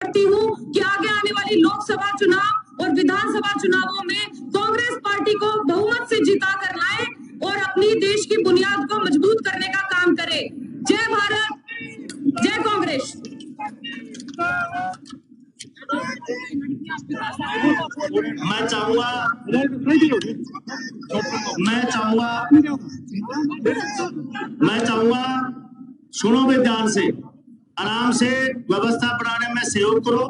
करती हूँ कि आगे आने वाली लोकसभा चुनाव और विधानसभा चुनावों में कांग्रेस पार्टी को बहुमत से जिता कर लाए और अपनी देश की बुनियाद को मजबूत करने का काम करे। जय भारत, जय कांग्रेस। मैं चाहूंगा सुनो भी ध्यान से, आराम से व्यवस्था बनाने में सहयोग करो,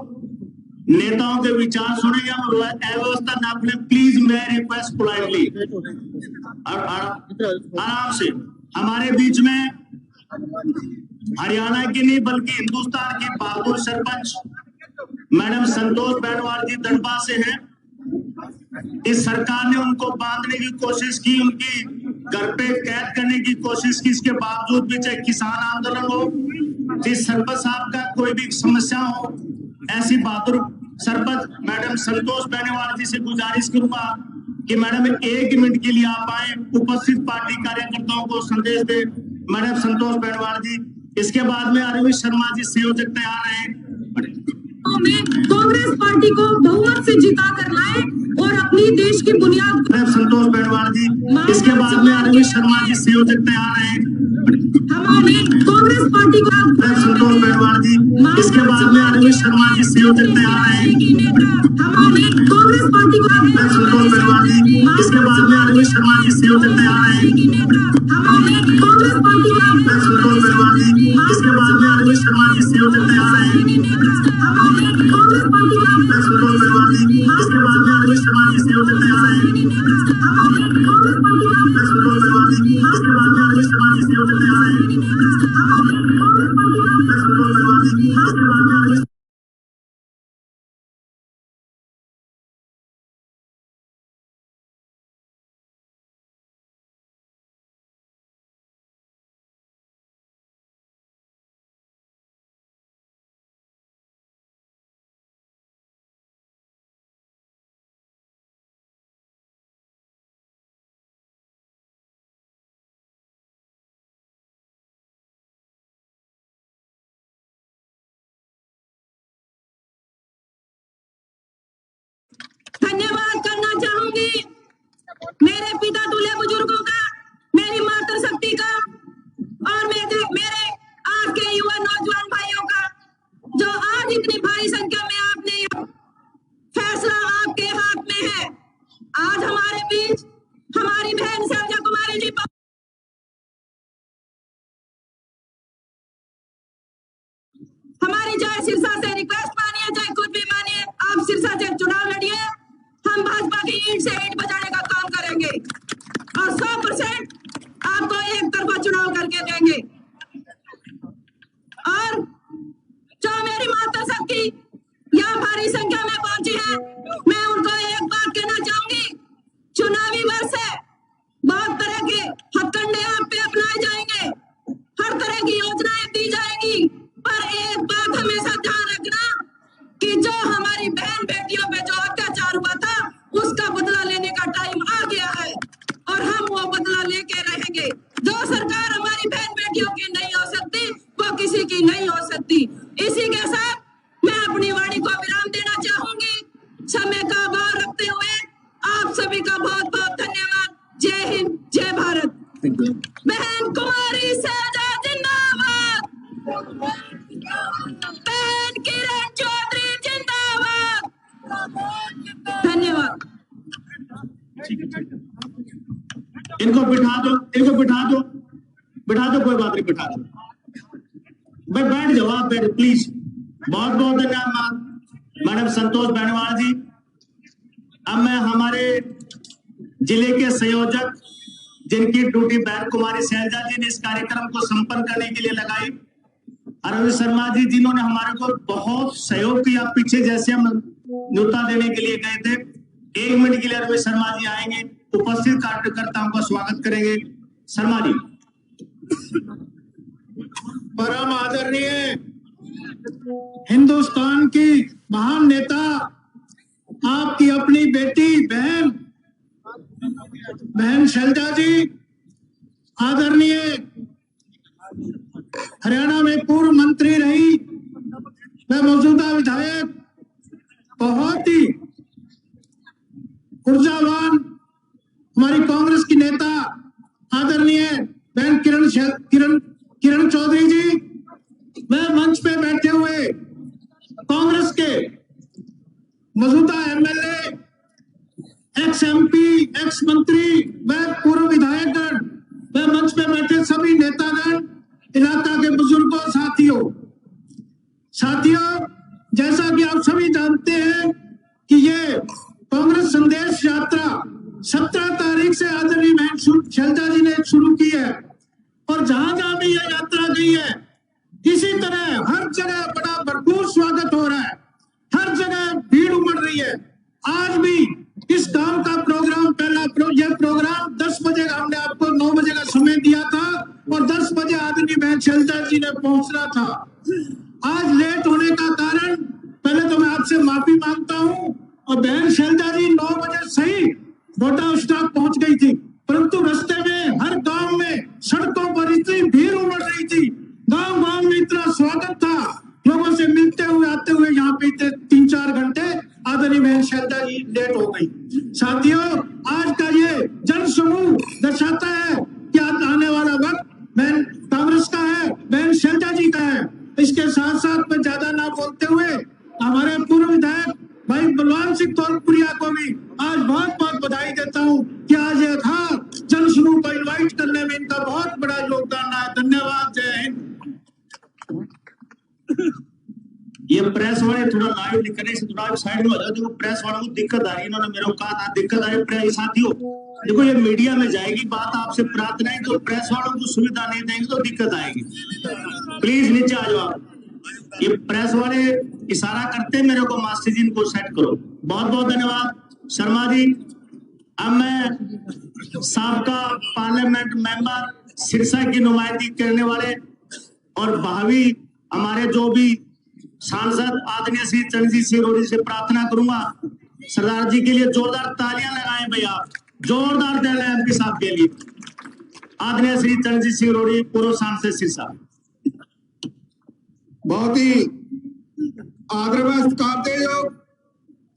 नेताओं के विचार सुनेंगे और अव्यवस्था ना करें प्लीज। मैं रिक्वेस्ट पोलाइटली आराम से। हमारे बीच में हरियाणा की नहीं बल्कि हिंदुस्तान की बहादुर सरपंच मैडम संतोष बेनीवाल जी दड़बा से हैं। इस सरकार ने उनको बांधने की कोशिश की, उनकी घर पे कैद करने की कोशिश की, इसके बावजूद भी चाहे किसान आंदोलन हो, जिस सरपंच साहब का कोई भी समस्या हो, ऐसी बहादुर सरपंच मैडम संतोष बेनीवाल जी से गुजारिश करूंगा कि मैडम 1 मिनट के लिए आप आए, उपस्थित पार्टी कार्यकर्ताओं को संदेश दे। मैडम संतोष बेनीवाल जी, इसके बाद में अरविंद शर्मा जी संयोजक तैयार हैं। कांग्रेस पार्टी को बहुमत से जिता कर लाए और अपनी देश की बुनियाद। संतोष बेनीवाल जी, इसके बाद में अरविंद शर्मा जी संयोजक तैयार हैं। हमारे कांग्रेस पार्टी को संतोष बेनीवाल जी, इसके बाद में अरविंद शर्मा जी संयोजक तैयार हैं। हमारे कांग्रेस पार्टी को संतोष बेनीवाल जी, इसके बाद में अरविंद शर्मा जी संयोजक तैयार हैं। हमारे कांग्रेस पार्टी को संतोष बेनीवाल जी, इसके बाद में अरविंद शर्मा जी संयोजक तैयार हैं। हमारे कांग्रेस पार्टी को संतोष बेनीवाल जी, इसके बाद में अरविंद शर्मा जी संयोजक तैयार हैं। हमारे कांग्रेस पार्टी को संतोष बेनीवाल जी, इसके बाद में अरविंद शर्मा जी संयोजक तैयार हैं। हमारे कांग्रेस पार्टी को संतोष बेनीवाल जी, इसके बाद में अरविंद धन्यवाद करना चाहूंगी मेरे पिता तुल्य बुजुर्गों का, मेरी मातृशक्ति का और मेरे आज के युवा नौजवान भाइयों का, जो आज इतनी भारी संख्या में आपने फैसला आपके हाथ में है। आज हमारे बीच हमारी बहन शैलजा कुमारी जी हमारी चाहे सिरसा से रिक्वेस्ट मानिए चाहे कुछ भी मानिए, आप सिरसा से चुनाव लड़िए, हम भाजपा की ईंट से ईंट बजाने का काम करेंगे और 100% आपको एक तरफा चुनाव करके देंगे। और जो मेरी माता शक्ति यहाँ भारी संख्या में पहुंची है, मैं उनको एक बात कहना चाहूंगी, चुनावी वर्ष है, बहुत तरह के हथकंडे आप पे अपनाए जाएंगे, हर तरह की योजनाएं दी जाएंगी, पर एक बात हमेशा ध्यान रखना कि जो हमारी बहन बेटियों पे जो अत्याचार हुआ था उसका बदला लेने का टाइम आ गया है और हम वो बदला लेके रहेंगे। जो सरकार हमारी बहन बेटियों की नहीं हो सकती वो किसी की नहीं हो सकती। इसी के साथ मैं अपनी वाणी को विराम देना चाहूंगी। समय का भाव रखते हुए आप सभी का बहुत बहुत धन्यवाद। जय हिंद, जय भारत। बहन कुमारी शैलजा जिंदाबाद, बहन किरण चौधरी जिंदाबाद। धन्यवाद। इनको बिठा दो, इनको बिठा दो, बिठा दो, कोई बात नहीं, बिठा दो। भाई बैठ जाओ, आप बैठ प्लीज। बहुत बहुत धन्यवाद मैडम संतोष बेनीवाल जी। अब मैं हमारे जिले के संयोजक, जिनकी ड्यूटी बहन कुमारी शैलजा जी ने इस कार्यक्रम को संपन्न करने के लिए लगाई, अरविंद शर्मा जी, जिन्होंने हमारे को बहुत सहयोग किया पीछे, जैसे हम न्योता देने के लिए गए थे। 1 मिनट के लिए अरविंद शर्मा जी आएंगे, उपस्थित कार्यकर्ताओं का स्वागत करेंगे। शर्मा जी। परम आदरणीय हिंदुस्तान की महान नेता, आपकी अपनी बेटी बहन शैलजा जी, आदरणीय हरियाणा में पूर्व मंत्री रही, मैं मौजूदा विधायक बहुत ही ऊर्जावान हमारी कांग्रेस की नेता आदरणीय बहन किरण चौधरी जी, मैं मंच पे बैठे हुए कांग्रेस के मौजूदा एमएलए, एक्स एमपी, एक्स मंत्री, व पूर्व विधायकगण, व मंच पे बैठे सभी नेतागण, इलाका के बुजुर्गों, साथियों, जैसा कि आप सभी जानते हैं कि ये कांग्रेस संदेश यात्रा 17 तारीख से आदरणीय बहन शैलजा जी ने शुरू की है और जहां जहां भी यह यात्रा गई है इसी तरह हर जगह बड़ा भरपूर स्वागत हो रहा है, हर जगह भीड़ उमड़ रही है। आज भी इस काम का प्रोग्राम यह प्रोग्राम 10 बजे, हमने आपको 9 बजे का समय दिया था और 10 बजे आदरणीय बहन शैलजा जी ने पहुंचना था। आज लेट होने का कारण पहले तो मैं आपसे माफी मांगता हूं, और बहन शैलजा जी 9 बजे सही भोटा स्टॉप पहुंच गई थी, परंतु रास्ते में हर गांव में सड़कों पर इतनी भीड़ उमड़ रही थी, गांव गांव में इतना स्वागत था, लोगों से मिलते हुए आते हुए यहाँ पे 3-4 घंटे आदरणीय बहन शैलजा जी लेट हो गई। साथियों, आज का ये जन समूह दर्शाता है कि आज आने वाला वक्त बहन कांग्रेस का है, बहन शैलजा जी का है। इसके साथ साथ में ज्यादा ना बोलते हुए हमारे पूर्व विधायक भाई बलवान सिंह दौलतपुरिया को भी आज बहुत बहुत बधाई देता हूँ कि आज ये था जन समूह को इन्वाइट करने में इनका बहुत बड़ा योगदान है। धन्यवाद, जय हिंद। ये प्रेस वाले थोड़ा लाइव लिखने से थोड़ा साइड में हो जाओ, देखो प्रेस वालों को दिक्कत आ रही है, इन्होंने मेरे को कहा था दिक्कत आ रही है। प्रेस साथियों देखो, ये मीडिया में जाएगी बात, आपसे प्रार्थना है, तो प्रेस वालों को सुविधा नहीं देंगे तो दिक्कत आएगी। प्लीज नीचे आ जाओ। ये प्रेस वाले इशारा करते मेरे को, मास्टर जी इनको सेट करो। बहुत बहुत धन्यवाद शर्मा जी। अब मैं साबका पार्लियामेंट मेंबर सिरसा की नुमाइंदगी करने वाले और भावी हमारे जो भी सांसद आदरणीय श्री चरणजीत सिंह रोड़ी से प्रार्थना करूंगा, सरदार जी के लिए जोरदार तालियां लगाएं भैया, जोरदार तालियां एमपी साहब के लिए। आदरणीय श्री चरणजीत सिंह रोड़ी, पूर्व सांसद सिरसा। बहुत ही आदरवाद करते हो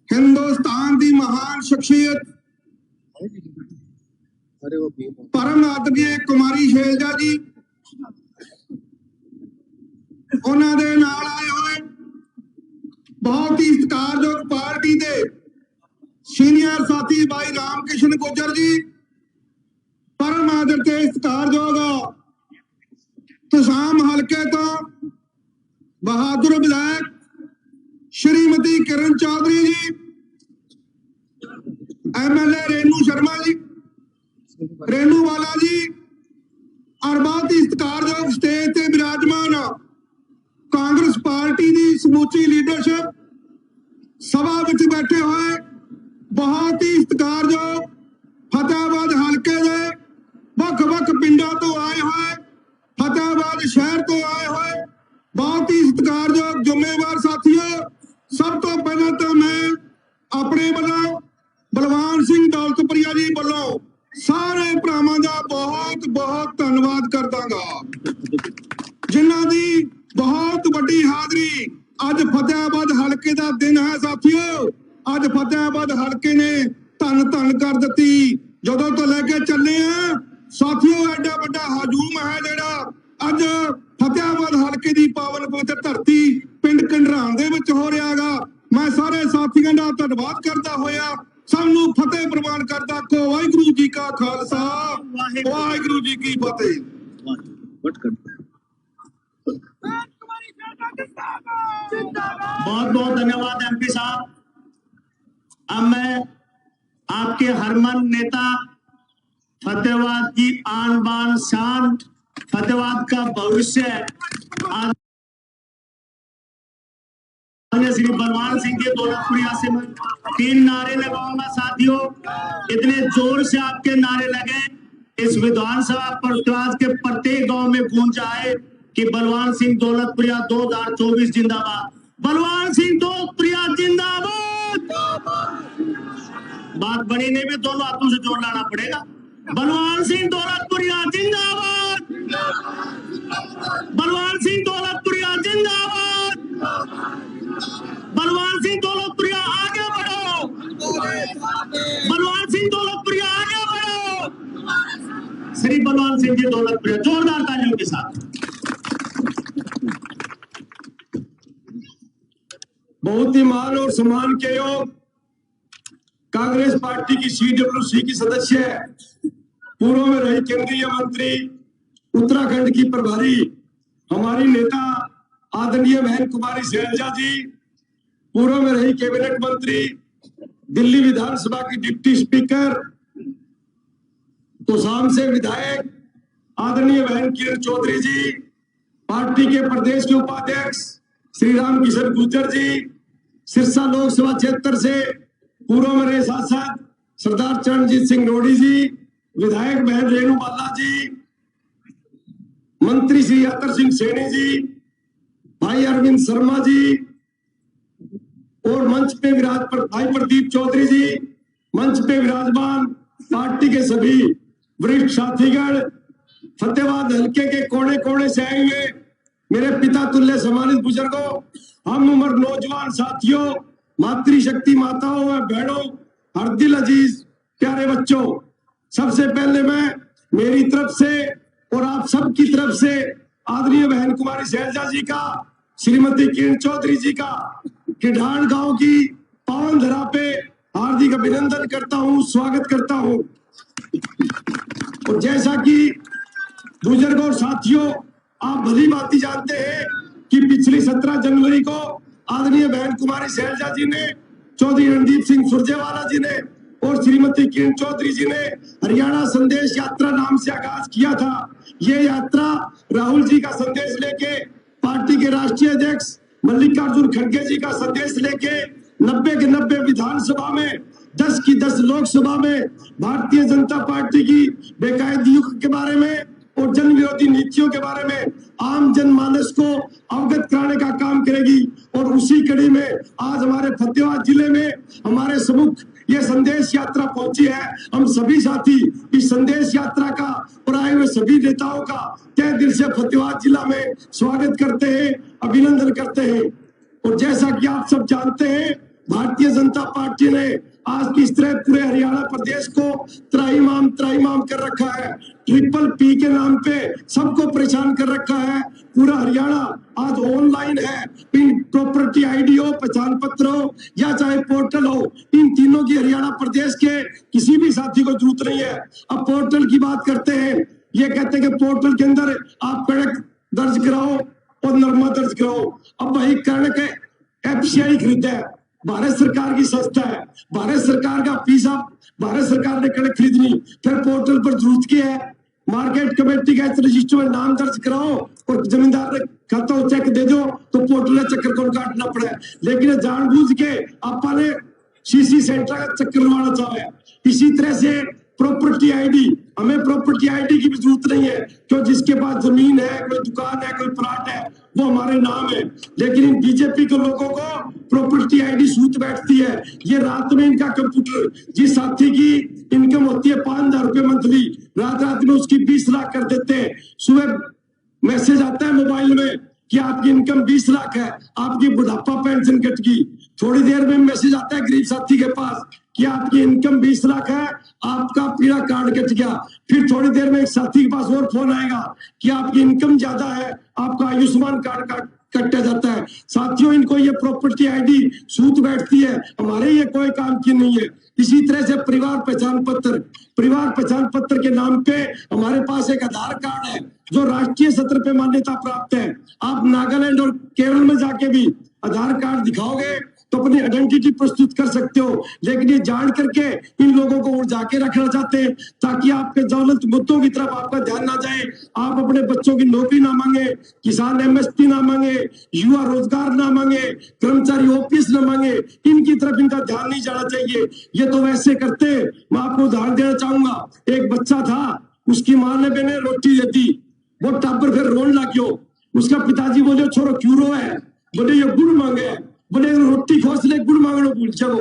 हिंदुस्तान की महान शख्सियत परम आदरणीय कुमारी शैलजा जी, उन्होंने नाल आए हुए बहुत ही सत्कारयोग पार्टी के सीनियर साथी भाई रामकिशन गुर्जर जी, परम आदर से सत्कारयोग तुसाम हल्के तो बहादुर विधायक श्रीमती किरण चौधरी जी, एमएलए रेणु शर्मा जी, रेणु वाला जी, और बहुत ही सत्कारयोग स्टेज से विराजमान कांग्रेस पार्टी की समूची लीडरशिप, सभा विच बैठे हुए बहुत ही सत्कारयोग फतेहाबाद हल्के के वख-वख पिंडों तो आए हुए, फतेहाबाद शहर तो आए हुए बहुत ही सत्कारयोग जिम्मेवार साथियों, सब तो पहला तो मैं अपने वालों बलवान सिंह दौलतपुरिया जी वालों सारे भरावां दा बहुत बहुत धन्यवाद करदांगा, जिन्हां दी बहुत बड़ी हाजरी। अज फतेहाबाद हल्के का दिन है साथियों, अज फतेहाबाद हल्के ने धन धन कर दी। जदों तो लेके चले हैं साथियों, एडा बड़ा हजूम है जिहड़ा अज फतेहाबाद हल्के की पावन पवित्र धरती पिंड कंडरान दे विच हो रहा गा। मैं सारे साथियों का धन्यवाद करता होया सबनूं फतेह प्रवान करदा को वाहिगुरू जी का खालसा, वाहिगुरू जी की फतेह। बहुत बहुत धन्यवाद एमपी साहब। अब मैं आपके हरमन नेता, फतेहाबाद की आन बान शान, फतेहाबाद का भविष्य श्री बलवान सिंह के दौलतपुरिया से मैं 3 नारे लगाऊंगा साथियों। इतने जोर से आपके नारे लगे इस विधानसभा प्रतिवाद के प्रत्येक गांव में गूंज आए कि बलवान सिंह दौलतपुरिया 2024 जिंदाबाद, बलवान सिंह दौलतपुरिया जिंदाबाद। बात बड़ी नहीं में दोनों हाथों से जोर लाना पड़ेगा। बलवान सिंह दौलतपुरिया जिंदाबाद, बलवान सिंह दौलतपुरिया जिंदाबाद। बलवान सिंह दौलतपुरिया आगे बढ़ो, बलवान सिंह दौलतपुरिया आगे बढ़ो। श्री बलवान सिंह जी दौलतपुरिया जोरदार तालियों के साथ। बहुत ही मान और सम्मान के योग कांग्रेस पार्टी की CWC की सदस्य है, पूर्व में रही केंद्रीय मंत्री, उत्तराखंड की प्रभारी हमारी नेता आदरणीय बहन कुमारी शैलजा जी, पूर्व में रही कैबिनेट मंत्री, दिल्ली विधानसभा की डिप्टी स्पीकर, तोशाम से विधायक आदरणीय बहन किरण चौधरी जी, पार्टी के प्रदेश के उपाध्यक्ष श्री राम किशन गुर्जर जी, सिरसा लोकसभा क्षेत्र से पूर्व में रहे सांसद सरदार चरणजीत सिंह रोडी जी, विधायक बहन रेणु बाला जी, मंत्री श्री अतर सिंह सैनी जी, भाई अरविंद शर्मा जी, और मंच पे भाई प्रदीप चौधरी जी, मंच पे विराजमान पार्टी के सभी वरिष्ठ साथीगण, फतेहाबाद हल्के के कोने कोने से आए हुए मेरे पिता तुल्य सम्मानित बुजुर्गों, हम उम्र नौजवान साथियों, मातृशक्ति माताओं व बहनों, हर दिल अजीज प्यारे बच्चों, सबसे पहले मैं मेरी तरफ से और आप सबकी तरफ से आदरणीय बहन कुमारी शैलजा जी का, श्रीमती किरण चौधरी जी का किढाण गांव की पावन धरा पे हार्दिक अभिनंदन करता हूं, स्वागत करता हूं। और जैसा कि बुजुर्गों और साथियों, आप भली भांति जानते हैं कि पिछली 17 जनवरी को आदरणीय बहन कुमारी शैलजा जी ने, चौधरी रणदीप सिंह सुरजेवाला जी ने और श्रीमती किरण चौधरी जी ने हरियाणा संदेश यात्रा नाम से आगाज किया था। ये यात्रा राहुल जी का संदेश लेके, पार्टी के राष्ट्रीय अध्यक्ष मल्लिकार्जुन खड़गे जी का संदेश लेके 90 के 90 विधानसभा में, 10 की 10 लोकसभा में भारतीय जनता पार्टी की बेकायदियों के बारे में और जन विरोधी नीतियों के बारे में आम जनमानस को अवगत कराने का काम करेगी। और उसी कड़ी में आज हमारे फतेहाबाद जिले में हमारे सम्मुख ये संदेश यात्रा पहुंची है। हम सभी साथी इस संदेश यात्रा का और आए हुए सभी नेताओं का तहे दिल से फतेहाबाद जिला में स्वागत करते हैं, अभिनंदन करते हैं। और जैसा कि आप सब जानते हैं, भारतीय जनता पार्टी ने आज की इस तरह पूरे हरियाणा प्रदेश को त्राहिमाम कर रखा है। ट्रिपल पी के नाम पे सबको परेशान कर रखा है। पूरा हरियाणा आज ऑनलाइन है। प्रॉपर्टी आईडी हो, पहचान पत्र हो या चाहे पोर्टल हो, इन तीनों की हरियाणा प्रदेश के किसी भी साथी को जरूरत नहीं है। अब पोर्टल की बात करते हैं, ये कहते हैं कि पोर्टल के अंदर आप कड़क दर्ज कराओ और नरमा दर्ज कराओ। अब वही कड़क FCI खरीदा है, भारत सरकार की संस्था है, भारत सरकार का फीसा भारत सरकार ने कड़क खरीदनी, फिर पोर्टल पर जरूरत की है। मार्केट कमेटी का रजिस्टर में नाम दर्ज कराओ और जमींदार ने खाता चेक दे दो तो पोर्टल में चक्कर कौन काटना पड़े। लेकिन जानबूझ के आपने CC सेंटर का चक्कर लगाना चाहे। इसी तरह से प्रॉपर्टी आईडी, हमें प्रॉपर्टी आईडी की भी जरूरत नहीं है, क्यों जिसके पास जमीन है, कोई दुकान है, कोई प्लाट है, वो हमारे नाम है। लेकिन इन बीजेपी के लोगों को प्रॉपर्टी आईडी सूत बैठती है। ये रात में इनका कंप्यूटर, जिस साथी की इनकम होती है 5,000 रुपए मंथली, रात में उसकी 20 लाख कर देते हैं। सुबह मैसेज आता है मोबाइल में कि आपकी इनकम 20 लाख है, आपकी बुढ़ापा पेंशन कट गई। थोड़ी देर में मैसेज आता है गरीब साथी के पास कि आपकी इनकम 20 लाख है, आपका पीड़ा कार्ड कट गया। फिर थोड़ी देर में एक साथी के पास और फोन आएगा कि आपकी इनकम ज्यादा है, आपका आयुष्मान कार्ड कटा जाता है। साथियों, इनको ये प्रॉपर्टी आईडी सूत बैठती है, हमारे ये कोई काम की नहीं है। इसी तरह से परिवार पहचान पत्र के नाम पे हमारे पास एक आधार कार्ड है जो राष्ट्रीय स्तर पे मान्यता प्राप्त है। आप नागालैंड और केरल में जाके भी आधार कार्ड दिखाओगे तो अपनी आइडेंटिटी प्रस्तुत कर सकते हो। लेकिन ये जान करके इन लोगों को उलझा के रखना चाहते हैं ताकि आपके ज्वलंत मुद्दों की तरफ आपका ध्यान ना जाए। आप अपने बच्चों की नौकरी ना मांगे, किसान MSP ना मांगे, युवा रोजगार ना मांगे, कर्मचारी OPS ना मांगे, इनकी तरफ इनका ध्यान नहीं जाना चाहिए। ये तो वैसे करते। मैं आपको उदाहरण देना चाहूंगा, एक बच्चा था, उसकी माँ ने मैंने रोटी दे दी, वो टाबर फिर रोने लग गयो। उसका पिताजी बोले छोरो क्यों रो है? बोले ये गुड़ मांगे, बोले रोटी खोस ले गुड़ मांगनो भूल जाओ।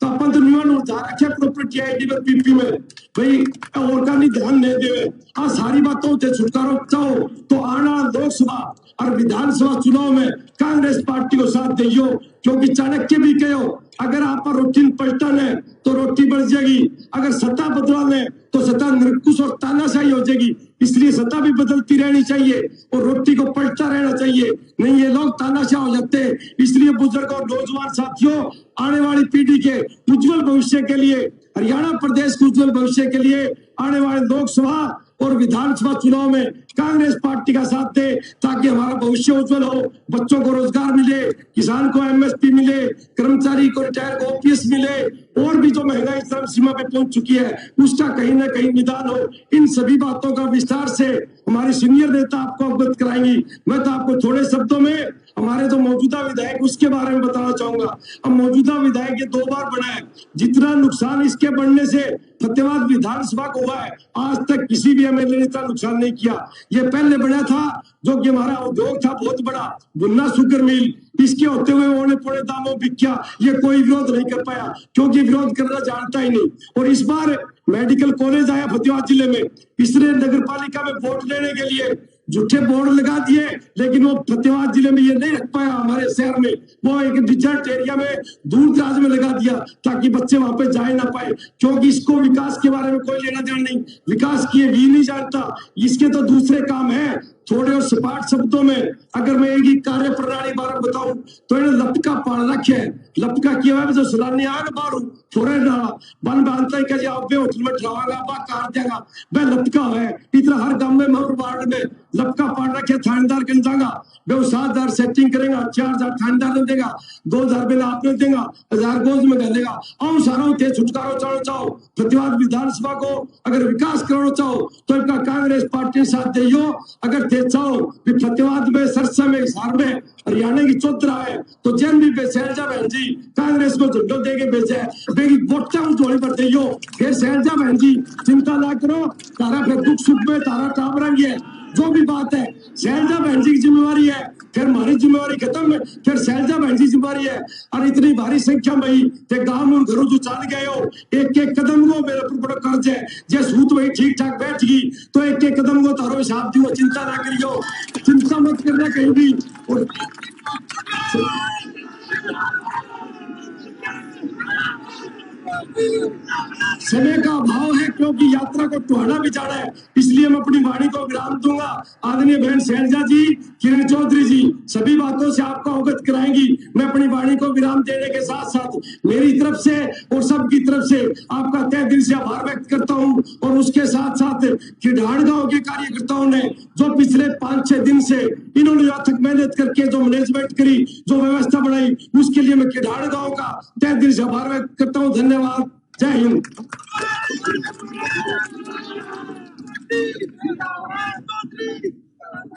तो अपन तो निवान जा रखे प्रॉपर्टी आईडी में PP में। भाई और का नहीं ध्यान नहीं देवे आ सारी बातों से छुटकारा चाहो तो आना लोकसभा और विधानसभा चुनाव में कांग्रेस पार्टी को साथ दियो, क्योंकि चाणक्य भी कहो अगर आप रोटी पलटन है तो रोटी बढ़ जाएगी, अगर सत्ता बदला है तो सत्ता निरंकुश और तानाशाही हो जाएगी। इसलिए सत्ता भी बदलती रहनी चाहिए और रोटी को पलटता रहना चाहिए, नहीं ये लोग तानाशाह हो जाते हैं। इसलिए बुजुर्ग और नौजवान साथियों, आने वाली पीढ़ी के उज्जवल भविष्य के लिए, हरियाणा प्रदेश के उज्जवल भविष्य के लिए आने वाले लोकसभा और विधानसभा चुनाव में कांग्रेस पार्टी का साथ दे, ताकि हमारा भविष्य उज्जवल हो, बच्चों को रोजगार मिले, किसान को एमएसपी मिले, कर्मचारी को रिटायर को ओपीएस मिले, और भी जो महंगाई चरम सीमा पे पहुंच चुकी है उसका कहीं ना कहीं निदान हो। इन सभी बातों का विस्तार से हमारी सीनियर नेता आपको अवगत कराएंगी। मैं तो आपको थोड़े शब्दों में हमारे जो मौजूदा विधायक उसके बारे में बताना चाहूंगा। अब मौजूदा विधायक ये 2 बार बना है, जितना नुकसान इसके बनने से फतेहाबाद विधानसभा को हुआ है आज तक किसी भी एमएलए ने इतना नुकसान नहीं किया। ये पहले बना था जो कि हमारा उद्योग था बहुत बड़ा गुन्ना शुगर मिल, इसके होते हुए उन्होंने पौने दामों बिका, ये कोई विरोध नहीं कर पाया क्योंकि विरोध करना जानता ही नहीं। और इस बार मेडिकल कॉलेज आया फतेहाबाद जिले में, इसने नगर पालिका में वोट लेने के लिए झूठे बोर्ड लगा दिए, लेकिन वो फतेहाबाद जिले में ये नहीं रख पाया, हमारे शहर में वो एक डिजर्ट एरिया में दूर दराज में लगा दिया ताकि बच्चे वहां पे जा ना पाए, क्योंकि इसको विकास के बारे में कोई लेना देना नहीं, विकास किए भी नहीं जानता, इसके तो दूसरे काम है। थोड़े और सपाट शब्दों में अगर मैं एक ही कार्य प्रणाली बारे में बताऊं तो इन्हें लपका पाल रखे है, लपका किया हुआ जो सलानी आया ना बारू फौरन डाला बन बांधता ही कहे आप होटल में ठहरावागा बा कार देगा वह लपका है। इतना हर गांव में मर वार्ड में लपका पाल रखे, थानेदार कन जागा वे 7,000 सेटिंग करेगा, 4,000 थानेदार ने देगा, 2,000 बिल आपने देगा, 1,000 गोज में डालेगा। और सारा ते छुटकारा चाहना चाहो फतेहाबाद विधानसभा को अगर विकास करना चाहो तो इनका कांग्रेस पार्टी के साथ दियो। अगर ते चाहो कि फतेहाबाद में सरसा में हिसार में हरियाणा की चौधरा है तो जैन भी शैलजा बहन जी कांग्रेस को झंडो दे के बेचे बेगी वोटा जोड़ी पर दियो। फिर शैलजा बहन जी चिंता ना करो, तारा फिर दुख सुख में तारा टाबरंग है, जो भी बात है शैलजा बहन जी की जिम्मेवारी है, फिर हमारी जिम्मेवारी खत्म है, फिर शैलजा बहन जी जिम्मेवारी है। और इतनी भारी संख्या में ते गांव और घरों जो चल गए हो, एक एक कदम को मेरे पर बड़ा कर्ज है, जे सूत वही ठीक ठाक बैठ गई तो एक एक कदम को तारो हिसाब दियो, चिंता ना करियो, चिंता मत करना कहीं भी। और समय का अभाव है क्योंकि यात्रा को टुहाना भी जाना है, इसलिए मैं अपनी वाणी को विराम दूंगा। आदरणीय बहन शैलजा जी, किरण चौधरी जी सभी बातों से आपको अवगत कराएंगी। मैं अपनी वाणी को विराम देने के साथ साथ मेरी तरफ से और सबकी तरफ से आपका तहे दिल से आभार व्यक्त करता हूं। और उसके साथ साथ किडाड़ गांव के कार्यकर्ताओं ने जो पिछले 5-6 दिन से इन्होंने अथक मेहनत करके जो मैनेजमेंट करी, जो व्यवस्था बनाई, उसके लिए मैं किडाड़ गांव का तहे दिल से आभार व्यक्त करता हूँ। धन्यवाद, जय हिंद।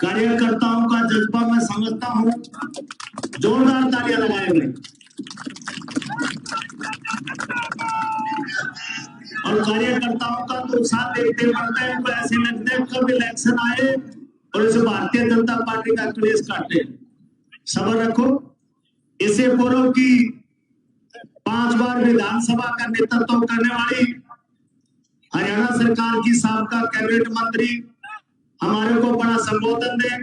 कार्यकर्ताओं का जज्बा मैं समझता हूं, जोरदार तालियां लगाए गए। और कार्यकर्ताओं का तो उत्साह देखते पड़ता है, तो ऐसे लगता है कब इलेक्शन आए और इसे भारतीय जनता पार्टी का क्लेश काटे। सब्र रखो, इसे पूर्व की 5 बार विधानसभा का नेतृत्व करने वाली हरियाणा सरकार की साबका कैबिनेट मंत्री हमारे को बड़ा संबोधन दे,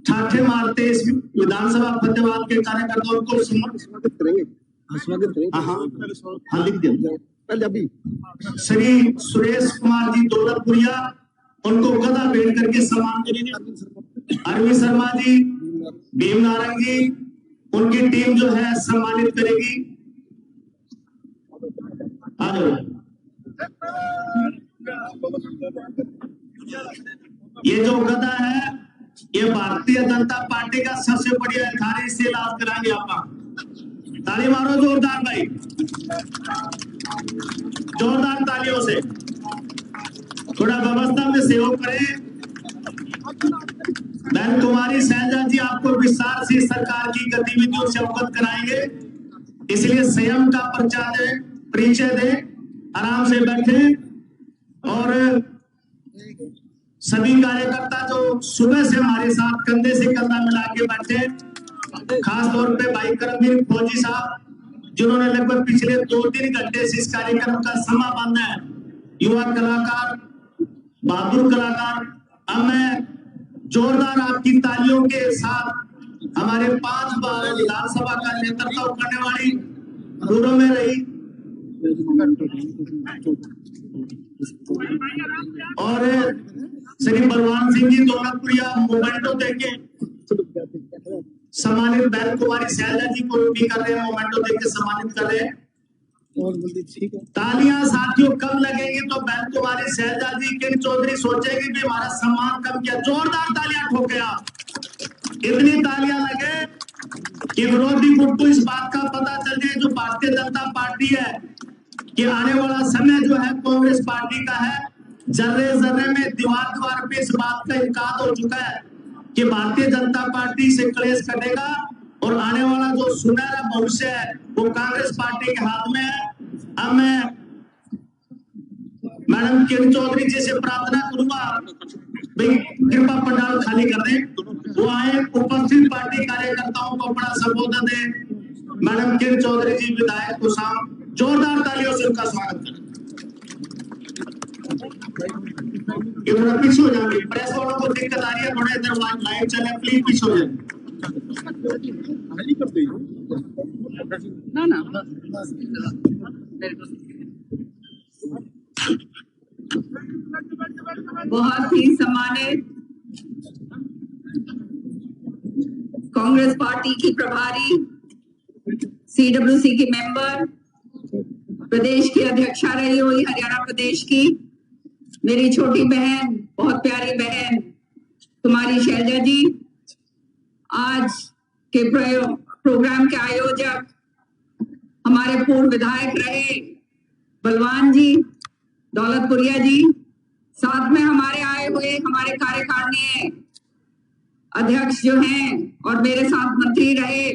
ठाठे मारते इस विधानसभा फतेहाबाद के कार्यकर्ताओं को स्वागत करेंगे। हाँ लिख दिया। श्री सुरेश कुमार जी दौलतपुरिया, उनको गदा भेंट करके सम्मान करेंगे। अरविंद शर्मा जी, भीम नारंगी, उनकी टीम जो है सम्मानित करेगी। ये जो गदा है ये भारतीय जनता पार्टी का सबसे बढ़िया थारी से इलाज कराएंगे। आप ताली मारो जोरदार भाई, जोरदार तालियों से। थोड़ा व्यवस्था में सहयोग करें। बहन कुमारी शैलजा जी आपको विस्तार से सरकार की गतिविधियों से अवगत कराएंगे, इसलिए संयम का परिचय दे, आराम से बैठे। और सभी कार्यकर्ता जो सुबह से हमारे साथ कंधे से कंधा मिला के बैठे, खास तौर पे भाई करमवीर फौजी साहब जिन्होंने लगभग पिछले 2-3 घंटे से इस कार्यक्रम का समापन है युवा कलाकार, बहादुर कलाकार। अब मैं जोरदार आपकी तालियों के साथ हमारे 5 बार विधानसभा का नेतृत्व करने वाली, पूर्व में रही और श्री बलवान सिंह जी दौलतपुरिया मोमेंटो देके सम्मानित बहन कुमारी शैलजा जी को भी कर रहे हैं, मोमेंटो देके सम्मानित कर रहे हैं। तालियां साथियों कम लगेंगी तो बहन कुमारी शैलजा जी के चौधरी सोचेगी कि हमारा सम्मान कम किया। जोरदार तालियां ठोके आप, इतनी तालियां लगे कि विरोधी गुट को इस बात का पता चल जाए जो भारतीय जनता पार्टी है कि आने वाला समय जो है कांग्रेस पार्टी का है। जर्रे जर्रे में, दीवार दीवार पे इस बात का इनकार हो चुका है कि भारतीय जनता पार्टी से क्लेश कटेगा और आने वाला जो सुनहरा भविष्य है वो कांग्रेस पार्टी के हाथ में है। अब मैं मैडम किरण चौधरी जी से प्रार्थना करूंगा भाई कृपा पंडाल खाली कर दें, वो आए, उपस्थित पार्टी कार्यकर्ताओं को अपना संबोधन दें। मैडम किरण चौधरी जी विधायक को साम जोरदार तालियों से उनका स्वागत करें। थोड़ा पीछे हो जाएंगे, प्रेस वालों को दिक्कत आ रही है, थोड़ा इधर लाइव चले, प्लीज पीछे हो जाए। बहुत ही सम्मानित कांग्रेस पार्टी की प्रभारी, CWC की मेंबर, प्रदेश की अध्यक्षा रही हुई हरियाणा प्रदेश की मेरी छोटी बहन, बहुत प्यारी बहन कुमारी शैलजा जी, आज के प्रोग्राम के आयोजक हमारे पूर्व विधायक रहे बलवान जी दौलतपुरिया जी, साथ में हमारे आए हुए हमारे कार्यकारिणी अध्यक्ष जो हैं और मेरे साथ मंत्री रहे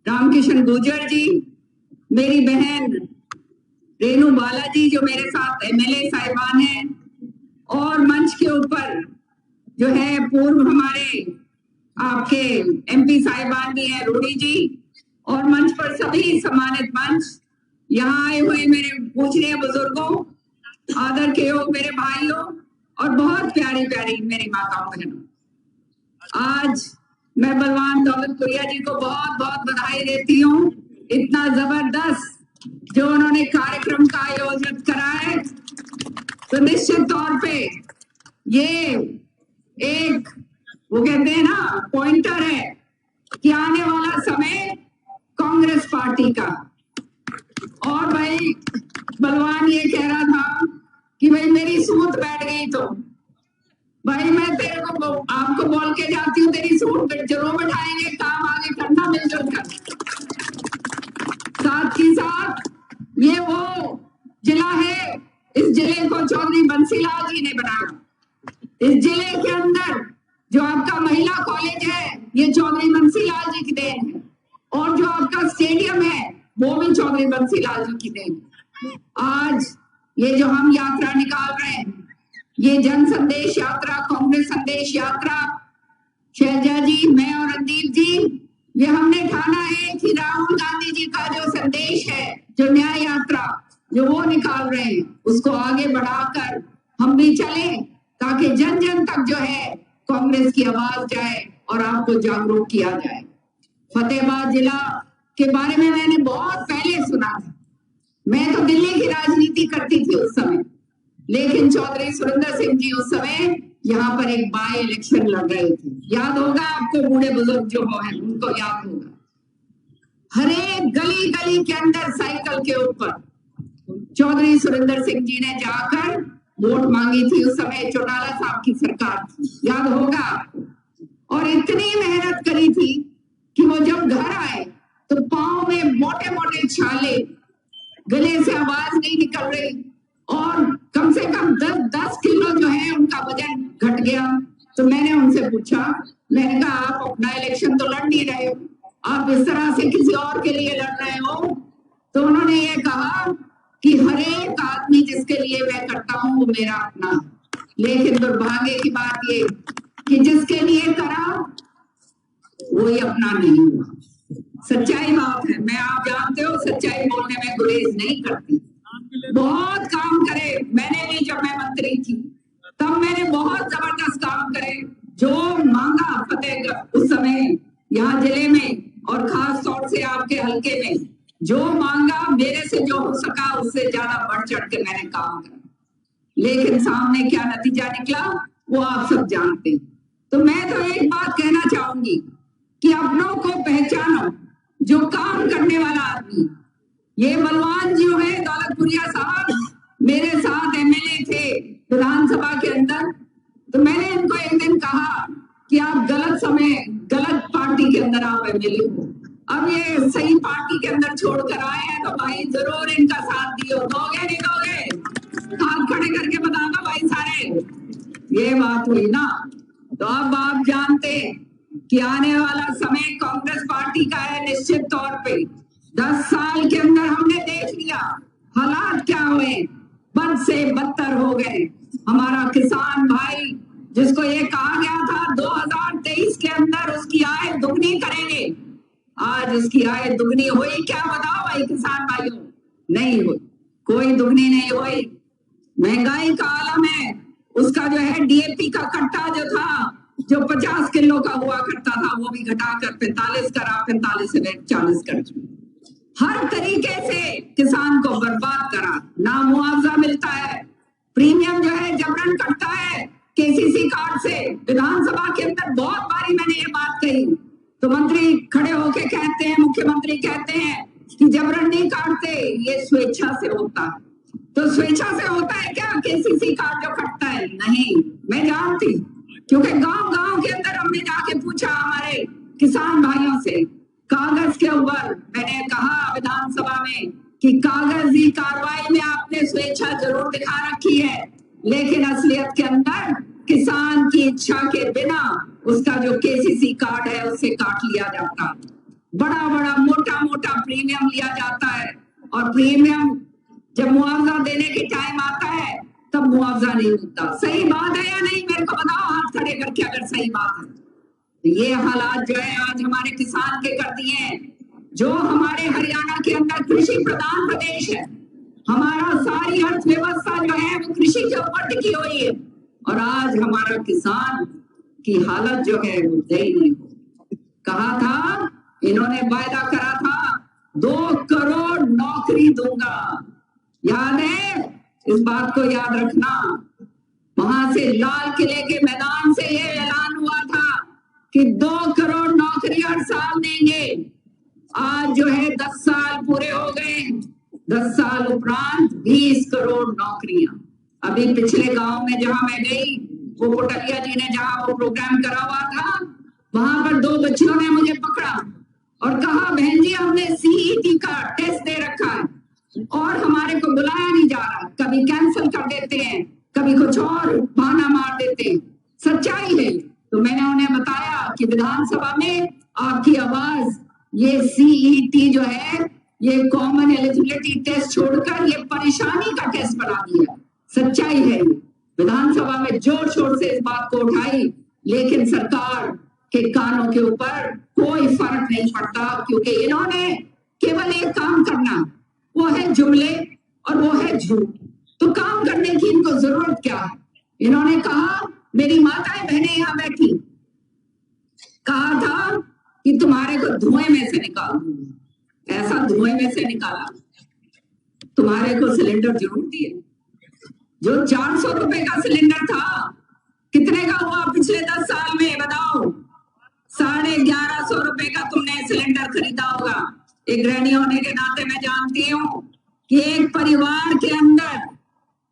रामकिशन गुर्जर जी, मेरी बहन रेणु बाला जी जो मेरे साथ MLA साहिबान हैं, और मंच के ऊपर जो है पूर्व हमारे आपके MP साहिबान भी हैं, रूडी जी, और मंच पर सभी सम्मानित मंच, यहाँ आए हुए मेरे पूजनीय बुजुर्गों, आदर के योग मेरे भाइयों और बहुत प्यारी प्यारी मेरी माताओं बहनों। आज मैं बलवान दौलतपुरिया जी को बहुत बहुत बधाई देती हूँ, इतना जबरदस्त जो उन्होंने कार्यक्रम का आयोजन करा है। तो निश्चित तौर पे ये एक वो कहते हैं ना पॉइंटर है कि आने वाला समय कांग्रेस पार्टी का। और भाई बलवान ये कह रहा था कि भाई मेरी सूत बैठ गई, तो भाई मैं तेरे को आपको बोल के जाती हूँ, तेरी सूत जरूर बैठाएंगे, काम आगे करना मिलजुल कर। साथ ही साथ ये वो जिला है, इस जिले को चौधरी बंसीलाल जी ने बनाया। इस जिले के अंदर जो आपका महिला कॉलेज है ये चौधरी बंसीलाल जी की देन है, और जो आपका स्टेडियम है वो भी चौधरी बंसीलाल जी की देन है। आज ये जो हम यात्रा निकाल रहे हैं, ये जन संदेश यात्रा, कांग्रेस संदेश यात्रा, शैलजा जी, मैं और रणदीप जी, ये हमने ठाना है कि राहुल गांधी जी का जो संदेश है, जो न्याय यात्रा जो वो निकाल रहे हैं, उसको आगे बढ़ाकर हम भी चले ताकि जन जन तक जो है कांग्रेस की आवाज जाए और आपको जागरूक किया जाए। फतेहाबाद जिला के बारे में मैंने बहुत पहले सुना था, मैं तो दिल्ली की राजनीति करती थी उस समय, लेकिन चौधरी सुरेंद्र सिंह जी उस समय यहाँ पर एक बाय इलेक्शन लड़ रहे थे, याद होगा आपको, बूढ़े बुजुर्ग जो हैं उनको याद होगा। हर एक गली गली के अंदर साइकिल के ऊपर चौधरी सुरेंद्र सिंह जी ने जाकर वोट मांगी थी, उस समय चौटाला साहब की सरकार थी, याद होगा। और इतनी मेहनत करी थी कि वो जब घर आए तो पांव में मोटे मोटे छाले, गले से आवाज नहीं निकल रही, और कम से कम 10 किलो जो है उनका वजन घट गया। तो मैंने उनसे पूछा, मैंने कहा आप अपना इलेक्शन तो लड़ नहीं रहे हो, आप इस तरह से किसी और के लिए लड़ रहे हो। तो उन्होंने ये कहा कि हर एक आदमी जिसके लिए मैं करता हूं वो मेरा अपना, लेकिन दुर्भाग्य की बात ये कि जिसके लिए करा वही अपना नहीं हुआ। सच्चाई बात है, मैं आप जानते हो सच्चाई बोलने में गुरेज नहीं करती। बहुत काम करे। मैंने भी, जब मैं मंत्री थी तब मैंने बहुत जबरदस्त काम करे। जो मांगा फतेहगढ़ उस समय यहाँ जिले में और खास तौर से आपके हल्के में, जो मांगा मेरे से जो हो सका उससे ज्यादा बढ़ चढ़ के मैंने काम करा। लेकिन सामने क्या नतीजा निकला वो आप सब जानते हैं। तो मैं तो एक बात कहना चाहूंगी कि अपनों को पहचानो, जो काम करने वाला आदमी। ये बलवान जी है दौलतपुरिया साहब, मेरे साथ एमएलए थे विधानसभा के अंदर। तो मैंने इनको एक दिन कहा कि आप गलत समय गलत पार्टी के अंदर आप एमएलए हो, अब ये सही पार्टी के अंदर छोड़कर आए हैं, तो भाई जरूर इनका साथ दियो। दोगे नहीं दोगे? हाथ खड़े करके बता दो भाई सारे। ये बात हुई ना। तो अब आप जानते हैं कि आने वाला समय कांग्रेस पार्टी का है निश्चित तौर पे। 10 साल के अंदर हमने देख लिया हालात क्या हुए, बद से बदतर हो गए। हमारा किसान भाई जिसको ये कहा गया था 2023 के अंदर उसकी आय दुगनी करेंगे, आज उसकी आय दुगनी हुई क्या? बताओ भाई किसान भाइयों। नहीं हुई, कोई दुगनी नहीं हुई। महंगाई का आलम है। उसका जो है डीएपी का कट्टा जो था, जो 50 किलो का हुआ करता था, वो भी घटाकर 45 करा, 45 से 40 कर चुका। हर तरीके से किसान को बर्बाद करा। ना मुआवजा मिलता है, प्रीमियम जो है जबरन कटता है केसीसी कार्ड से। विधानसभा के अंदर बहुत बारी मैंने ये बात कही, तो मंत्री खड़े होके कहते हैं, मुख्यमंत्री कहते हैं कि जबरन नहीं काटते, ये स्वेच्छा से होता है। तो स्वेच्छा से होता है क्या केसीसी कार्ड जो कटता है? नहीं, मैं जानती, क्योंकि गांव-गांव के अंदर हमने जाके पूछा हमारे किसान भाइयों से। कागज के ऊपर मैंने कहा विधानसभा में कि कागजी कार्रवाई में आपने स्वेच्छा जरूर दिखा रखी है, लेकिन असलियत के अंदर किसान की इच्छा के बिना उसका जो केसीसी कार्ड है उससे काट लिया जाता है। बड़ा बड़ा मोटा मोटा प्रीमियम लिया जाता है, और प्रीमियम जब मुआवजा देने के टाइम आता है तब मुआवजा नहीं मिलता। सही बात है या नहीं? मेरे को बताओ हाथ खड़े करके अगर सही बात है। तो ये हालात जो है आज हमारे किसान के कर दिए हैं। जो हमारे हरियाणा के अंदर कृषि प्रधान प्रदेश है, हमारा सारी अर्थव्यवस्था जो है वो कृषि के ऊपर टिकी हुई है, और आज हमारा किसान की हालत जो है वो दयनीय हो। कहा था, इन्होंने वायदा करा था 2 करोड़ नौकरी दूंगा, याद है? इस बात को याद रखना। वहां से लाल किले के मैदान से ये ऐलान हुआ था कि 2 करोड़ नौकरी हर साल देंगे। आज जो है 10 साल पूरे हो गए, 10 साल उपरांत 20 करोड़ नौकरियां। अभी पिछले गांव में जहां मैं गई, वो कोटलिया जी ने जहां वो प्रोग्राम करा हुआ था, वहां पर 2 बच्चियों ने मुझे पकड़ा और कहा, बहन जी हमने सीईटी का टेस्ट दे रखा है और हमारे को बुलाया नहीं जा रहा। कभी कैंसिल कर देते हैं, कभी कुछ और बहाना मार देते हैं। सच्चाई है। तो मैंने उन्हें बताया कि विधानसभा में आपकी आवाज ये सीईटी जो है, ये कॉमन एलिजिबिलिटी टेस्ट छोड़कर ये परेशानी का टेस्ट बना दिया। सच्चाई है। विधानसभा में जोर शोर से इस बात को उठाई, लेकिन सरकार के कानों के ऊपर कोई फर्क नहीं पड़ता, क्योंकि इन्होंने केवल एक काम करना, वो है जुमले और वो है झूठ। तो काम करने की इनको जरूरत क्या है? इन्होंने कहा, मेरी माताएं बहनें यहां बैठी, कहा था कि तुम्हारे को धुएं में से निकाल दूंगा। ऐसा धुएं में से निकाला। तुम्हारे को सिलेंडर जरूर दिए। जो 400 रुपए का सिलेंडर था, कितने का हुआ पिछले 10 साल में? बताओ। 1150 रुपए का तुमने सिलेंडर खरीदा होगा। एक गृहिणी होने के नाते मैं जानती हूँ कि एक परिवार के अंदर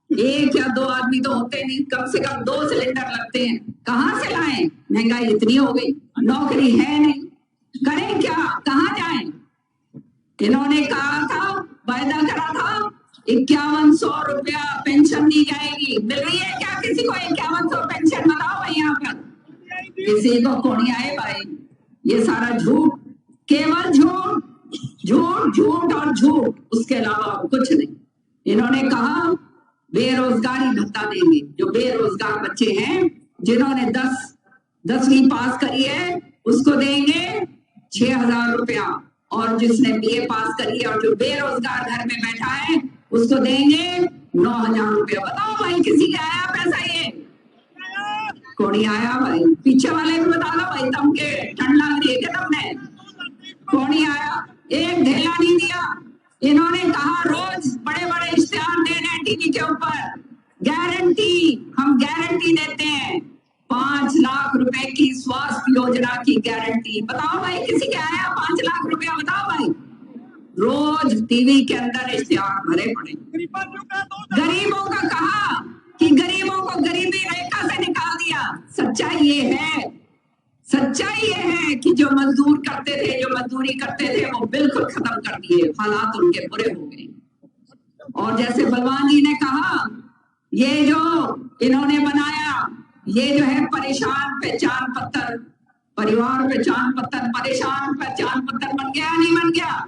1 या 2 आदमी तो होते नहीं, कम से कम 2 सिलेंडर लगते हैं। कहाँ से लाएं? महंगाई इतनी हो गई, नौकरी है नहीं, करें क्या? कहाँ जाएं? इन्होंने कहा था, वायदा करा था 5100 रुपया पेंशन दी जाएगी। मिल रही है क्या किसी को 5100 पेंशन? बताओ भाई यहाँ पर किसी को कौन आए भाई? ये सारा झूठ, केवल झूठ, झूठ, झूठ और झूठ, उसके अलावा कुछ नहीं। इन्होंने कहा बेरोजगारी भत्ता देंगे। जो बेरोजगार बच्चे हैं, जिन्होंने 10वीं पास करी है, उसको देंगे 6000 रुपया, और जिसने बीए पास करी है और जो बेरोजगार घर में बैठा है उसको देंगे 9,000 रुपया। बताओ भाई किसी का आया पैसा? ये कोड़ी आया भाई? पीछे वाले भी बता दो भाई, तुम के ठंड लग रही है क्या तुमने? कोड़ी आया? एक ढेला नहीं दिया। इन्होंने कहा रोज बड़े बड़े इश्तेहार दे रहे हैं टीवी के ऊपर, गारंटी, हम गारंटी देते हैं 5 लाख रुपए की स्वास्थ्य योजना की गारंटी। बताओ भाई किसी के आया 5 लाख रुपया? बताओ भाई। रोज टीवी के अंदर इश्तेहार भरे पड़े। गरीबों का कहा कि गरीबों को गरीबी रेखा से निकाल दिया। सच्चाई ये है, सच्चाई ये है कि जो मजदूर करते थे, जो मजदूरी करते थे, वो बिल्कुल खत्म कर दिए। हालात उनके बुरे हो गए। और जैसे बलवान जी ने कहा, ये जो इन्होंने बनाया, ये जो है परेशान पहचान पत्र, परिवार पहचान पत्र, परेशान पहचान पत्र बन गया नहीं बन गया?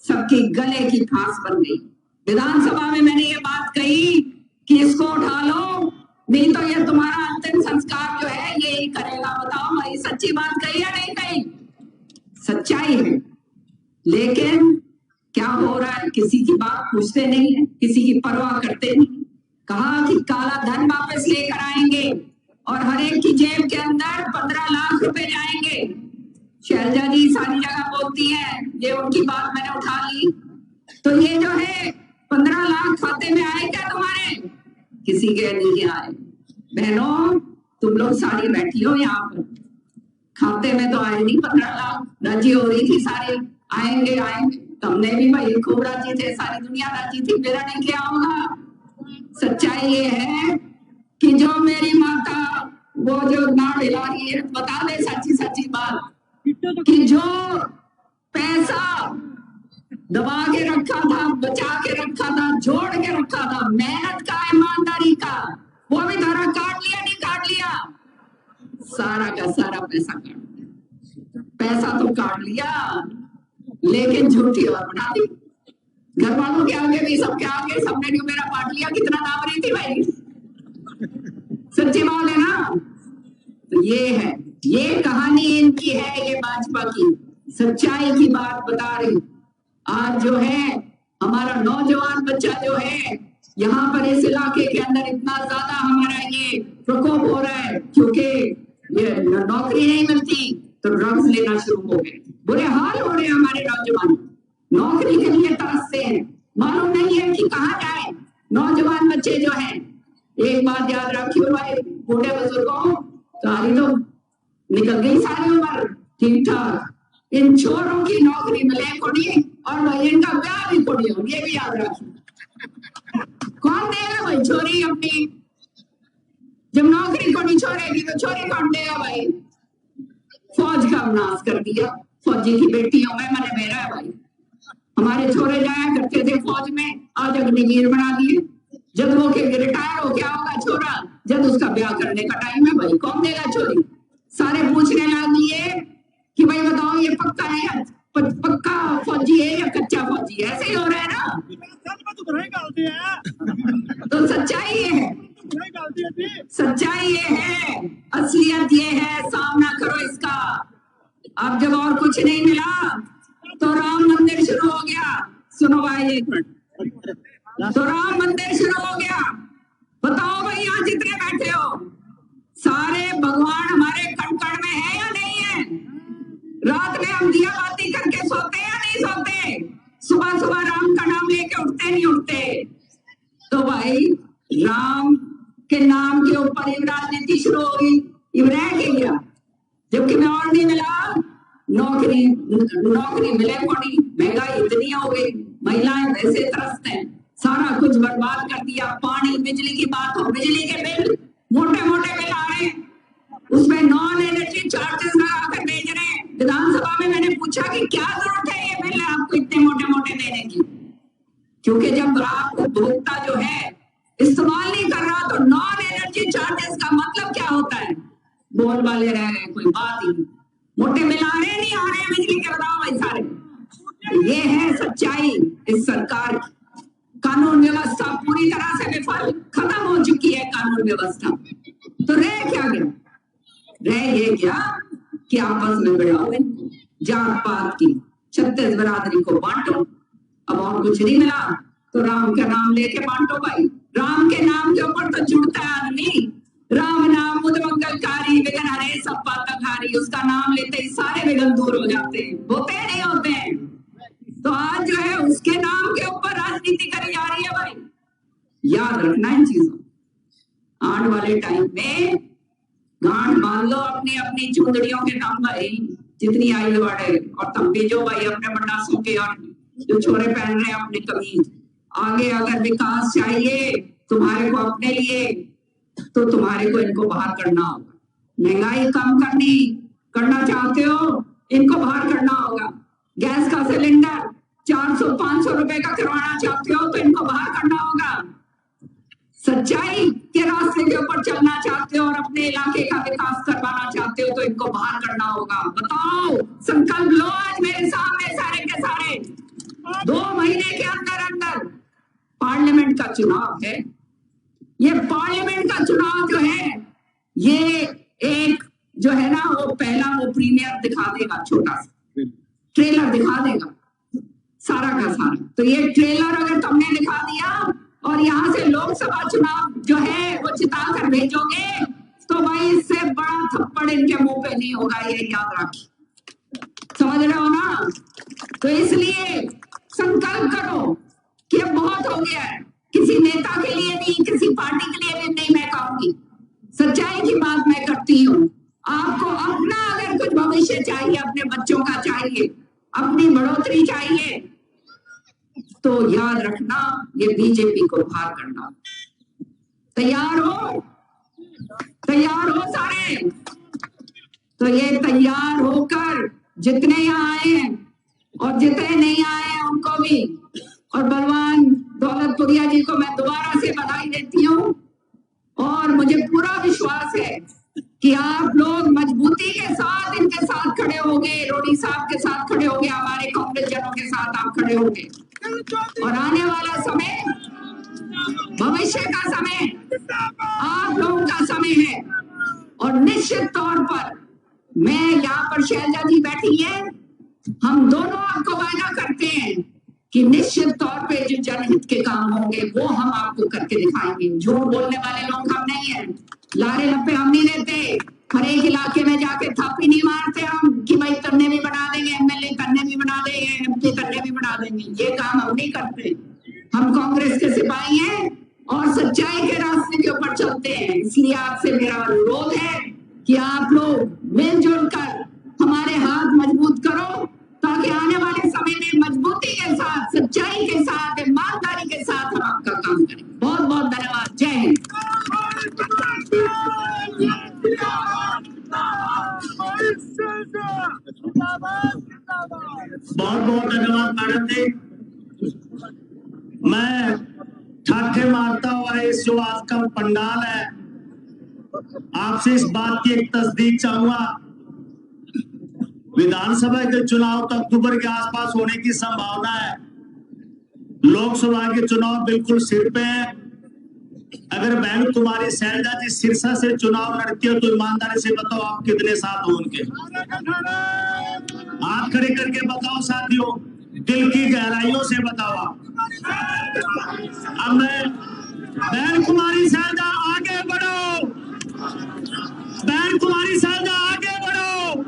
सबकी गले की फांस बन गई। विधानसभा में मैंने ये बात कही कि इसको उठा लो, नहीं तो ये तुम्हारा अंतिम संस्कार जो है ये ही करेगा। बताओ भाई सच्ची बात कही या नहीं कही? सच्चाई है। लेकिन क्या हो रहा है? किसी की बात पूछते नहीं है, किसी की परवाह करते नहीं। कहा कि काला धन वापस लेकर आएंगे और हर एक की जेब के अंदर 15 लाख रुपए जाएंगे। शैलजा जी सारी जगह बोलती है, ये उनकी बात मैंने उठा ली। तो ये जो है 15 लाख खाते में आए क्या तुम्हारे? किसी के नहीं आए। बहनों तुम लोग सारी बैठी हो यहाँ पर, खाते में तो आए नहीं 15 लाख। राजी हो रही थी सारी, आएंगे आएंगे। तुमने भी भाई खूब राजी थे, सारी दुनिया राजी थी, मेरा नहीं क्या होगा। सच्चाई ये है कि जो मेरी माता वो जो नाड़ हिला रही है, बता दे सच्ची सच्ची बात कि जो पैसा दबा के रखा था, बचा के रखा था, जोड़ के रखा था, मेहनत का, ईमानदारी का, वो भी धारा काट लिया नहीं काट लिया? सारा का सारा पैसा काट लिया। पैसा तो काट लिया लेकिन झूठी और बना दी। घर वालों के आगे भी, सबके आगे, सबने जो मेरा बांट लिया। कितना नाम रही थी भाई? सच्ची बात है ना? तो ये है, ये कहानी इनकी है, ये भाजपा की। सच्चाई की बात बता रही। आज जो है हमारा नौजवान बच्चा जो है यहाँ पर इस इलाके के अंदर इतना ज्यादा हमारा ये प्रकोप हो रहा है क्योंकि ये नौकरी नहीं मिलती तो ड्रग्स लेना शुरू हो गए। बुरे हाल हो रहे हैं हमारे नौजवान, नौकरी के लिए तरसते हैं, मालूम नहीं है कि कहाँ जाए। नौजवान बच्चे जो हैं, एक बात याद रखियो भाई, बूढ़े बुजुर्गों, सारी तो निकल गई सारी उम्र ठीक ठाक, इन चोरों की नौकरी मिले कोड़ी और भाई इनका ब्याह भी कोड़ी हो, ये भी याद रखिए। कौन देगा भाई छोरी अपनी? जब नौकरी कोड़ी छोड़ेगी तो छोरी कौन देगा भाई? फौज का नाश कर दिया, फौजी की बेटियों में मने मेरा है भाई। हमारे छोरे जाया करते थे फौज में, आज अग्निवीर बना दिए। जब वो के रिटायर हो गया होगा छोरा, जब उसका ब्याह करने का टाइम है भाई, कौन देगा छोरी? सारे पूछने लगे कि भाई बताओ ये पक्का है, पक्का फौजी है या कच्चा फौजी है? ऐसे ही हो रहा है ना। तो सच्चाई ये है, सच्चाई ये है, असलियत ये है, सामना करो इसका। अब जब और कुछ नहीं मिला तो राम मंदिर शुरू हो गया। सुनो भाई एक मिनट, तो राम मंदिर शुरू हो गया। बताओ भाई यहाँ जितने बैठे हो, सारे भगवान हमारे कण कण में है या नहीं है? रात में हम दिया बाती करके सोते या नहीं सोते? सुबह सुबह राम का नाम लेके उठते नहीं उठते? तो भाई राम के नाम के ऊपर ही राजनीति शुरू होगी, रह के गया। जबकि मैं और नहीं मिला, नौकरी मिले पड़ी, महंगाई इतनी हो गई, महिलाएं वैसे त्रस्त हैं, सारा कुछ बर्बाद कर दिया। पानी बिजली की बात हो, बिजली के बिल मोटे मोटे बिल आ रहे हैं, उसमें नॉन एनर्जी चार्जेस लगा कर भेज रहे हैं। विधानसभा में मैंने पूछा कि क्या जरूरत है ये बिल आपको इतने मोटे मोटे देने की? क्योंकि जब आप उपभोक्ता जो है इस्तेमाल नहीं कर रहा तो नॉन एनर्जी चार्जेस का मतलब क्या होता है? बोल वाले रह गए, कोई बात ही नहीं। मोटे बिल आ रहे नहीं आ रहे हैं बिजली के? बताओ भाई सारे। ये है सच्चाई इस सरकार की। कानून व्यवस्था पूरी तरह से विफल, खत्म हो चुकी है कानून व्यवस्था। तो रह क्या गया? रह ये गया कि आपस में बढ़ाओ, जात पात की 36 बिरादरी को बांटो। अब और कुछ नहीं मिला तो राम का नाम लेके बांटो भाई। राम के नाम के ऊपर तो जुड़ता है आदमी। राम नाम मुद मंगलकारी विघ्न हरे सब पातकहारी, उसका नाम लेते ही सारे विघ्न दूर हो जाते हैं। होते नहीं होते हैं। तो आज जो है उसके नाम के ऊपर राजनीति करी जा रही है भाई। याद रखना इन चीजों। आने वाले टाइम में गांठ बांध लो अपनी अपनी चुंदड़ियों के नाम भाई, जितनी आयु बढ़े। और तुम भी जो भाई अपने मंडासों के और जो छोरे पहन रहे हैं अपनी कमीज, आगे अगर विकास चाहिए तुम्हारे को अपने लिए, तो तुम्हारे को इनको बाहर करना होगा। महंगाई कम करना चाहते हो, इनको बाहर करना होगा। गैस का सिलेंडर 400-500 रुपए का करवाना चाहते हो, तो इनको बाहर करना होगा। सच्चाई के रास्ते के ऊपर चलना चाहते हो और अपने इलाके का विकास करवाना चाहते हो, तो इनको बाहर करना होगा। बताओ, संकल्प लो आज मेरे सामने सारे के सारे। 2 महीने के अंदर अंदर पार्लियामेंट का चुनाव है। ये पार्लियामेंट का चुनाव जो है, ये एक जो है ना, वो पहला वो प्रीमियर दिखा देगा, छोटा सा ट्रेलर दिखा देगा सारा का सारा। तो ये ट्रेलर अगर तुमने दिखा दिया और यहाँ से लोकसभा चुनाव जो है वो जिता कर भेजोगे, तो भाई इससे बड़ा थप्पड़ इनके मुंह पे नहीं होगा, ये याद रखिए। समझ रहे हो ना? तो इसलिए संकल्प करो कि अब बहुत हो गया है। किसी नेता के लिए नहीं, किसी पार्टी के लिए भी नहीं मैं कहूंगी, सच्चाई की बात मैं करती हूँ। आपको अपना अगर कुछ भविष्य चाहिए, अपने बच्चों का चाहिए, अपनी बढ़ोतरी चाहिए, तो याद रखना ये बीजेपी को बाहर करना। तैयार हो? तैयार हो सारे? तो ये तैयार होकर जितने यहाँ आए हैं और जितने नहीं आए हैं उनको भी, और बलवान दौलतपुरिया जी को मैं दोबारा से बधाई देती हूँ। और मुझे पूरा विश्वास है कि आप लोग मजबूती के साथ इनके साथ खड़े होंगे, रोडी साहब के साथ खड़े होंगे, हमारे कांग्रेस जनों के साथ आप खड़े होंगे। और आने वाला समय, भविष्य का समय आप लोगों का समय है। और निश्चित तौर पर मैं यहाँ पर शैलजा जी बैठी है, हम दोनों आपको वादा करते हैं कि निश्चित तौर पे जो जनहित के काम होंगे वो हम आपको करके दिखाएंगे। झूठ बोलने वाले लोग हम नहीं हैं, लारे लप्पे हम नहीं देते, हर एक इलाके में जाके थापी नहीं मारते हम कि भाई करने भी बना देंगे, एमएलए करने भी बना देंगे, एमपी करने भी बना देंगे। ये काम हम नहीं करते। हम कांग्रेस के सिपाही हैं और सच्चाई के रास्ते के ऊपर चलते हैं। इसलिए आपसे मेरा अनुरोध है कि आप लोग मिलजुल कर हमारे हाथ मजबूत करो, ताकि आने वाले समय में मजबूती के साथ, सच्चाई के साथ, ईमानदारी के साथ हम आपका काम करें। बहुत बहुत धन्यवाद। जय हिंद। बहुत बहुत धन्यवाद मैडम जी। मैं ठाठे मारता हुआ इस जो आज का पंडाल है, आपसे इस बात की एक तस्दीक चाहूंगा। विधानसभा के चुनाव तो अक्टूबर के आसपास होने की संभावना है। लोकसभा के चुनाव बिल्कुल सिर पे है। अगर बहन तुम्हारी शैलजा जी सिरसा से चुनाव लड़ती हो, तो ईमानदारी से बताओ आप कितने साथ हो उनके? हाथ खड़े करके बताओ साथियों, दिल की गहराइयों से बताओ आप। अब मैं, बहन कुमारी शैलजा आगे बढ़ो, बहन कुमारी शैलजा आगे बढ़ो,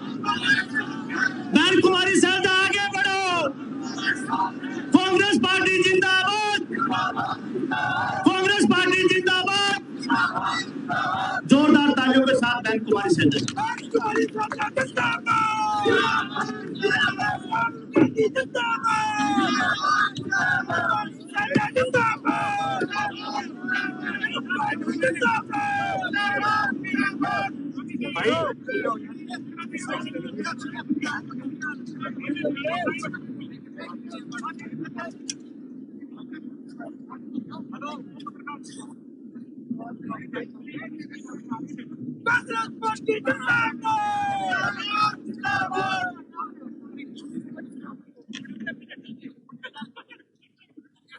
बहन कुमारी शैलजा आगे बढ़ो। कांग्रेस पार्टी जिंदाबाद, कांग्रेस पार्टी जिंदाबाद। जोरदार तालियों के साथ बहन कुमारी शैलजा।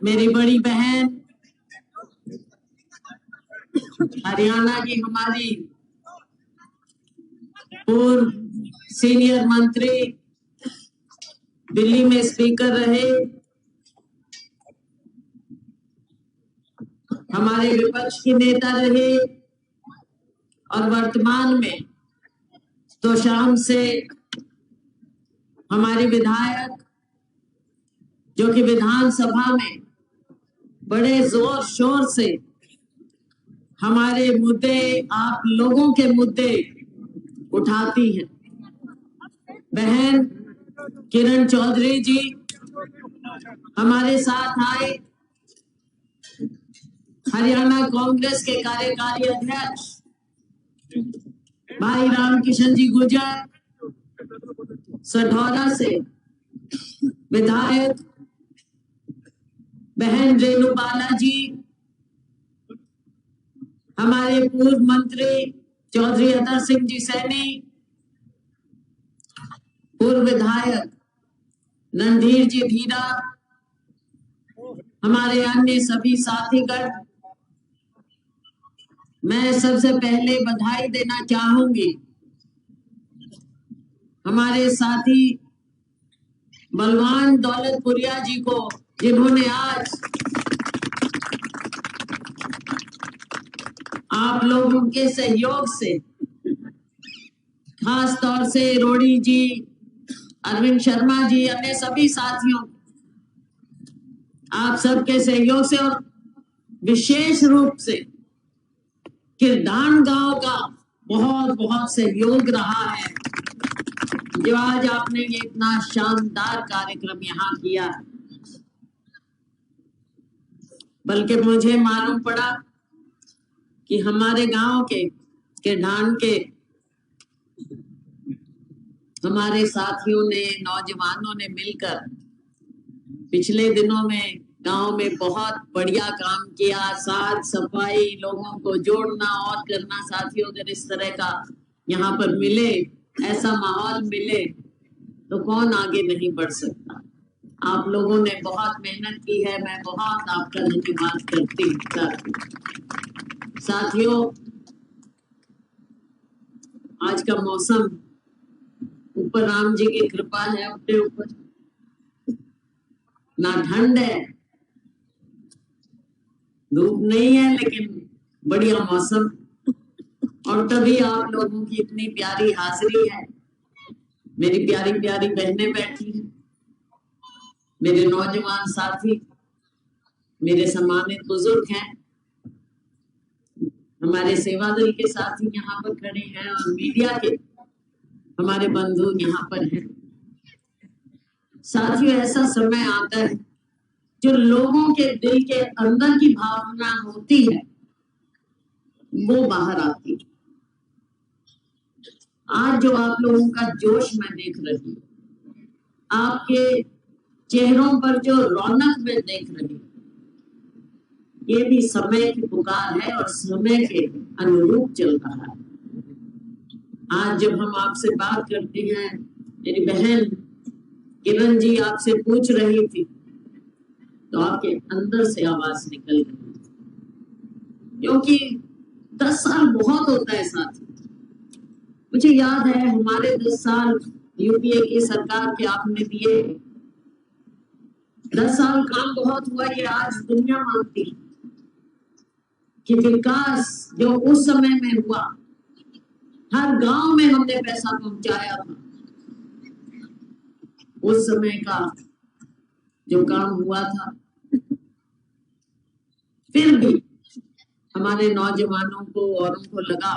मेरी बड़ी बहन हरियाणा की हमारी पूर्व सीनियर मंत्री, दिल्ली में स्पीकर रहे, हमारे विपक्ष के नेता रहे और वर्तमान में तो शाम से हमारे विधायक जो कि विधानसभा में बड़े जोर शोर से हमारे मुद्दे, आप लोगों के मुद्दे उठाती हैं। बहन किरण चौधरी जी हमारे साथ आए, हरियाणा कांग्रेस के कार्यकारी अध्यक्ष भाई रामकिशन जी गुर्जर, सढौरा से विधायक बहन रेणु बालाजी, हमारे पूर्व मंत्री चौधरी अतर सिंह जी सैनी, पूर्व विधायक रणधीर जी धीरा, हमारे अन्य सभी साथीगण, मैं सबसे पहले बधाई देना चाहूंगी हमारे साथी बलवान दौलतपुरिया जी को, जिन्होंने आज आप लोगों के सहयोग से, खास तौर से रोड़ी जी, अरविंद शर्मा जी, अन्य सभी साथियों, आप सबके सहयोग से और विशेष रूप से किरदान गांव का बहुत बहुत सहयोग रहा है, जो आज आपने ये इतना शानदार कार्यक्रम यहाँ किया। बल्कि मुझे मालूम पड़ा कि हमारे गांव के किरदान के हमारे साथियों ने, नौजवानों ने मिलकर पिछले दिनों में गांव में बहुत बढ़िया काम किया। साफ सफाई, लोगों को जोड़ना और करना। साथियों, अगर इस तरह का यहाँ पर मिले, ऐसा माहौल मिले, तो कौन आगे नहीं बढ़ सकता। आप लोगों ने बहुत मेहनत की है, मैं बहुत आपका धन्यवाद करती हूँ। साथियों, आज का मौसम ऊपर राम जी की कृपा है, अपने ऊपर ना ठंड है, धूप नहीं है, लेकिन बढ़िया मौसम। और तभी आप लोगों की इतनी प्यारी हाजिरी है। मेरी प्यारी प्यारी बहनें बैठी हैं, मेरे नौजवान साथी, मेरे सम्मानित बुजुर्ग हैं, हमारे सेवा दल के साथी यहाँ पर खड़े हैं और मीडिया के हमारे बंधु यहाँ पर हैं। साथियों, ऐसा समय आता है जो लोगों के दिल के अंदर की भावना होती है वो बाहर आती है। आज जो आप लोगों का जोश मैं देख रही हूँ, आपके चेहरों पर जो रौनक मैं देख रही हूँ, ये भी समय की पुकार है और समय के अनुरूप चल रहा है। आज जब हम आपसे बात करते हैं, मेरी बहन किरण जी आपसे पूछ रही थी, तो आपके अंदर से आवाज निकल रही थी, क्योंकि 10 साल बहुत होता है साथी। मुझे याद है हमारे 10 साल यूपीए की सरकार के आपने दिए। 10 साल काम बहुत हुआ, ये आज दुनिया मानती कि विकास जो उस समय में हुआ, हर गांव में हमने पैसा पहुंचाया था। उस समय का जो काम हुआ था, फिर भी हमारे नौजवानों को, औरों को लगा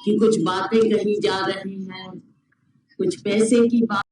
कि कुछ बातें कही जा रही हैं, कुछ पैसे की बात